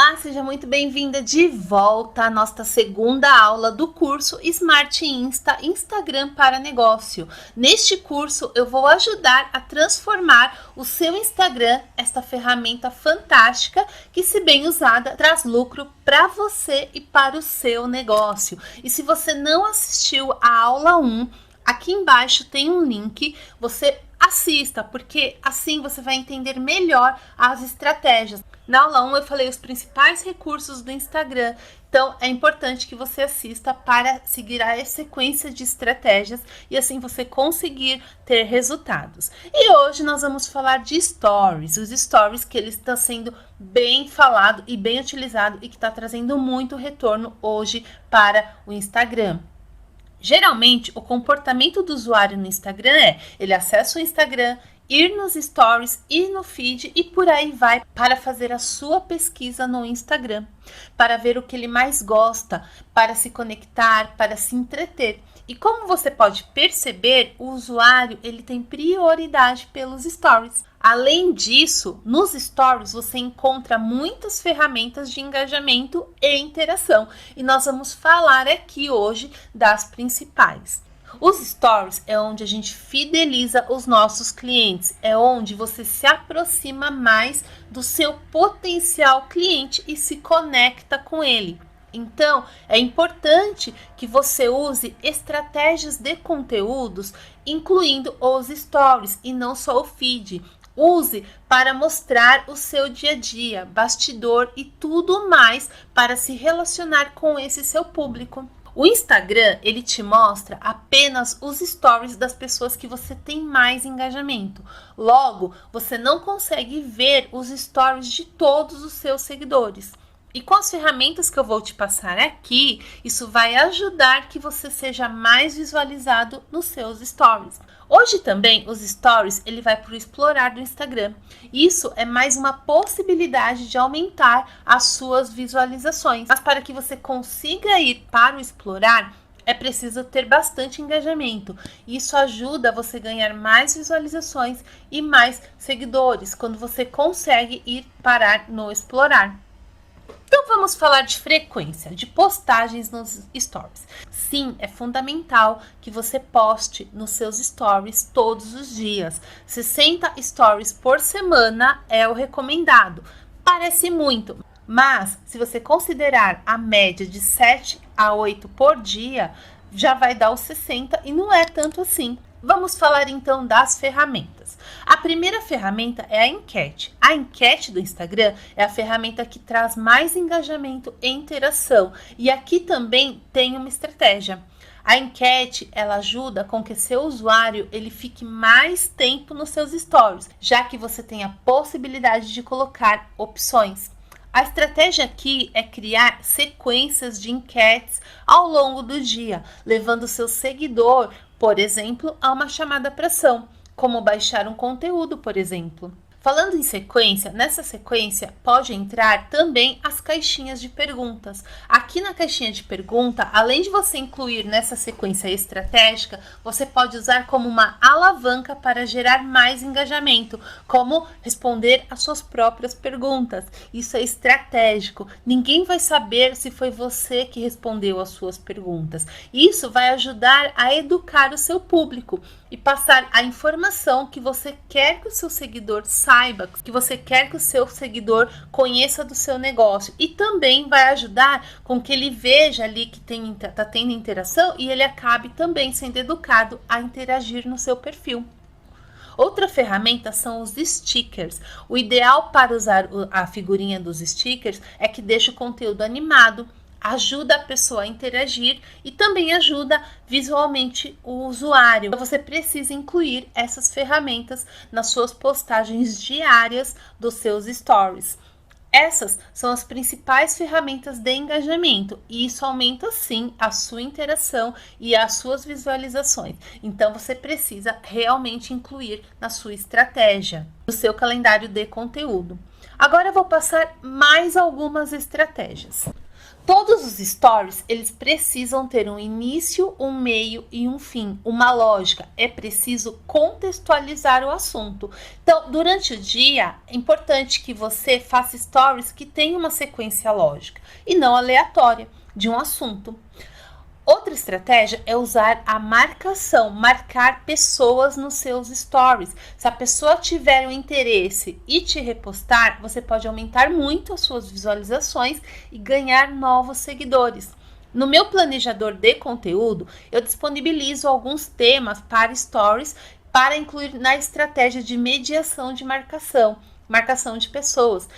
Olá, seja muito bem-vinda de volta à nossa segunda aula do curso Smart Insta Instagram para Negócio. Neste curso, eu vou ajudar a transformar o seu Instagram, esta ferramenta fantástica que, se bem usada, traz lucro para você e para o seu negócio. E se você não assistiu a aula 1, aqui embaixo tem um link, você assista, porque assim você vai entender melhor as estratégias. Na aula 1 eu falei os principais recursos do Instagram, então é importante que você assista para seguir a sequência de estratégias e assim você conseguir ter resultados. E hoje nós vamos falar de stories, os stories que ele está sendo bem falado e bem utilizado e que está trazendo muito retorno hoje para o Instagram. Geralmente, o comportamento do usuário no Instagram é ele acessa o Instagram, ir nos stories, ir no feed e por aí vai para fazer a sua pesquisa no Instagram, para ver o que ele mais gosta, para se conectar, para se entreter. E como você pode perceber, o usuário ele tem prioridade pelos stories. Além disso, nos stories você encontra muitas ferramentas de engajamento e interação. E nós vamos falar aqui hoje das principais. Os stories é onde a gente fideliza os nossos clientes, é onde você se aproxima mais do seu potencial cliente e se conecta com ele. Então, é importante que você use estratégias de conteúdos, incluindo os stories e não só o feed. Use para mostrar o seu dia a dia, bastidor e tudo mais para se relacionar com esse seu público. O Instagram, ele te mostra apenas os stories das pessoas que você tem mais engajamento. Logo, você não consegue ver os stories de todos os seus seguidores. E com as ferramentas que eu vou te passar aqui, isso vai ajudar que você seja mais visualizado nos seus stories. Hoje também os stories ele vai para o explorar do Instagram. Isso é mais uma possibilidade de aumentar as suas visualizações. Mas para que você consiga ir para o explorar, é preciso ter bastante engajamento. Isso ajuda você a ganhar mais visualizações e mais seguidores quando você consegue ir parar no explorar. Então vamos falar de frequência, de postagens nos stories. Sim, é fundamental que você poste nos seus stories todos os dias. 60 stories por semana é o recomendado. Parece muito, mas se você considerar a média de 7 a 8 por dia, já vai dar os 60 e não é tanto assim. Vamos falar então das ferramentas. A primeira ferramenta é a enquete. A enquete do Instagram é a ferramenta que traz mais engajamento e interação. E aqui também tem uma estratégia. A enquete, ela ajuda com que seu usuário ele fique mais tempo nos seus stories, já que você tem a possibilidade de colocar opções. A estratégia aqui é criar sequências de enquetes ao longo do dia, levando o seu seguidor, por exemplo, a uma chamada para ação, como baixar um conteúdo, por exemplo. Falando em sequência, nessa sequência pode entrar também as caixinhas de perguntas. Aqui na caixinha de pergunta, além de você incluir nessa sequência estratégica, você pode usar como uma alavanca para gerar mais engajamento, como responder às suas próprias perguntas. Isso é estratégico. Ninguém vai saber se foi você que respondeu às suas perguntas. Isso vai ajudar a educar o seu público e passar a informação que você quer que o seu seguidor saiba, que você quer que o seu seguidor conheça do seu negócio. E também vai ajudar com que ele veja ali que está tendo interação e ele acabe também sendo educado a interagir no seu perfil. Outra ferramenta são os stickers. O ideal para usar a figurinha dos stickers é que deixe o conteúdo animado, ajuda a pessoa a interagir e também ajuda visualmente o usuário. Então, você precisa incluir essas ferramentas nas suas postagens diárias dos seus stories. Essas são as principais ferramentas de engajamento e isso aumenta sim a sua interação e as suas visualizações. Então você precisa realmente incluir na sua estratégia, no seu calendário de conteúdo. Agora eu vou passar mais algumas estratégias. Todos os stories, eles precisam ter um início, um meio e um fim, uma lógica. É preciso contextualizar o assunto. Então, durante o dia, é importante que você faça stories que tenham uma sequência lógica e não aleatória de um assunto. Outra estratégia é usar a marcação, marcar pessoas nos seus stories. Se a pessoa tiver um interesse e te repostar, você pode aumentar muito as suas visualizações e ganhar novos seguidores. No meu planejador de conteúdo, eu disponibilizo alguns temas para stories para incluir na estratégia de mediação de marcação de pessoas.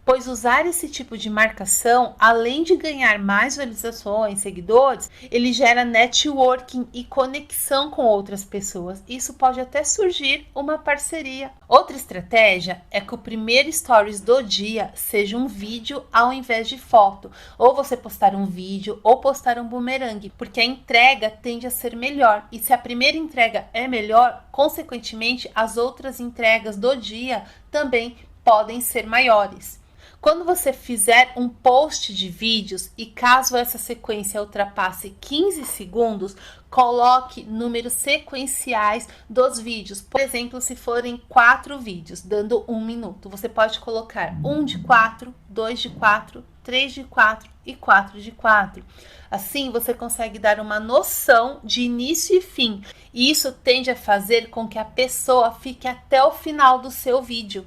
Pois usar esse tipo de marcação, além de ganhar mais visualizações, seguidores, ele gera networking e conexão com outras pessoas. Isso pode até surgir uma parceria. Outra estratégia é que o primeiro stories do dia seja um vídeo ao invés de foto. Ou você postar um vídeo ou postar um bumerangue, porque a entrega tende a ser melhor. E se a primeira entrega é melhor, consequentemente, as outras entregas do dia também podem ser maiores. Quando você fizer um post de vídeos e caso essa sequência ultrapasse 15 segundos, coloque números sequenciais dos vídeos. Por exemplo, se forem 4 vídeos, dando 1 minuto, você pode colocar 1 de 4, 2 de 4, 3 de 4 e 4 de 4. Assim, você consegue dar uma noção de início e fim. E isso tende a fazer com que a pessoa fique até o final do seu vídeo.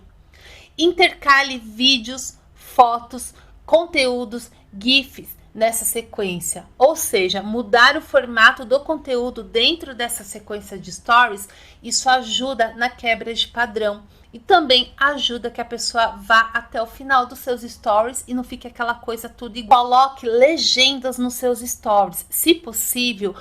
Intercale vídeos, fotos, conteúdos, GIFs nessa sequência, ou seja, mudar o formato do conteúdo dentro dessa sequência de stories, isso ajuda na quebra de padrão e também ajuda que a pessoa vá até o final dos seus stories e não fique aquela coisa tudo igual. Coloque legendas nos seus stories, se possível,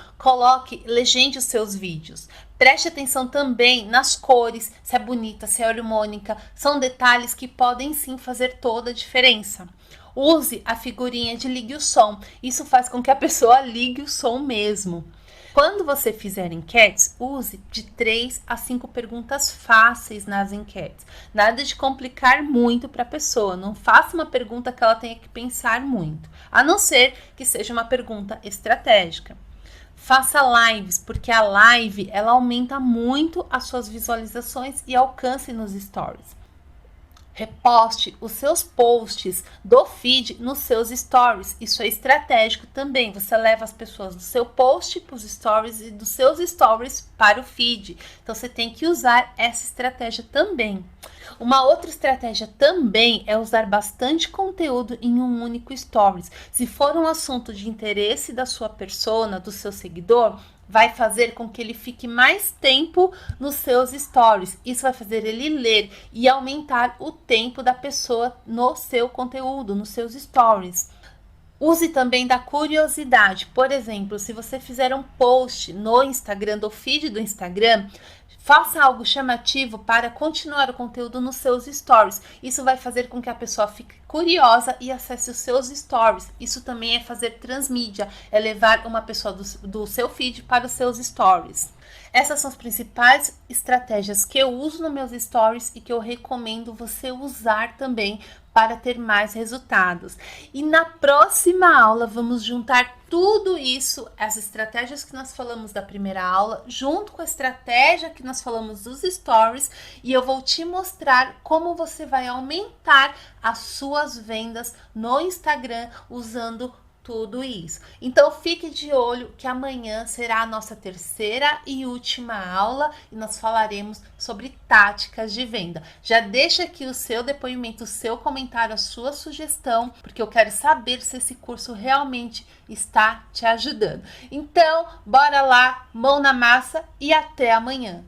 legende os seus vídeos. Preste atenção também nas cores, se é bonita, se é harmônica, são detalhes que podem sim fazer toda a diferença. Use a figurinha de ligue o som, isso faz com que a pessoa ligue o som mesmo. Quando você fizer enquetes, use de 3 a 5 perguntas fáceis nas enquetes. Nada de complicar muito para a pessoa, não faça uma pergunta que ela tenha que pensar muito, a não ser que seja uma pergunta estratégica. Faça lives, porque a live ela aumenta muito as suas visualizações e alcance nos stories. Reposte os seus posts do feed nos seus stories. Isso é estratégico também. Você leva as pessoas do seu post para os stories e dos seus stories para o feed. Então, você tem que usar essa estratégia também. Uma outra estratégia também é usar bastante conteúdo em um único stories. Se for um assunto de interesse da sua persona, do seu seguidor, vai fazer com que ele fique mais tempo nos seus stories. Isso vai fazer ele ler e aumentar o tempo da pessoa no seu conteúdo, nos seus stories. Use também da curiosidade. Por exemplo, se você fizer um post no Instagram, do feed do Instagram, faça algo chamativo para continuar o conteúdo nos seus stories. Isso vai fazer com que a pessoa fique curiosa e acesse os seus stories. Isso também é fazer transmídia, é levar uma pessoa do seu feed para os seus stories. Essas são as principais estratégias que eu uso nos meus stories e que eu recomendo você usar também para ter mais resultados. E na próxima aula vamos juntar tudo isso, as estratégias que nós falamos da primeira aula, junto com a estratégia que nós falamos dos stories, e eu vou te mostrar como você vai aumentar as suas vendas no Instagram usando tudo isso. Então fique de olho que amanhã será a nossa terceira e última aula e nós falaremos sobre táticas de venda. Já deixa aqui o seu depoimento, o seu comentário, a sua sugestão, porque eu quero saber se esse curso realmente está te ajudando. Então, bora lá, mão na massa e até amanhã.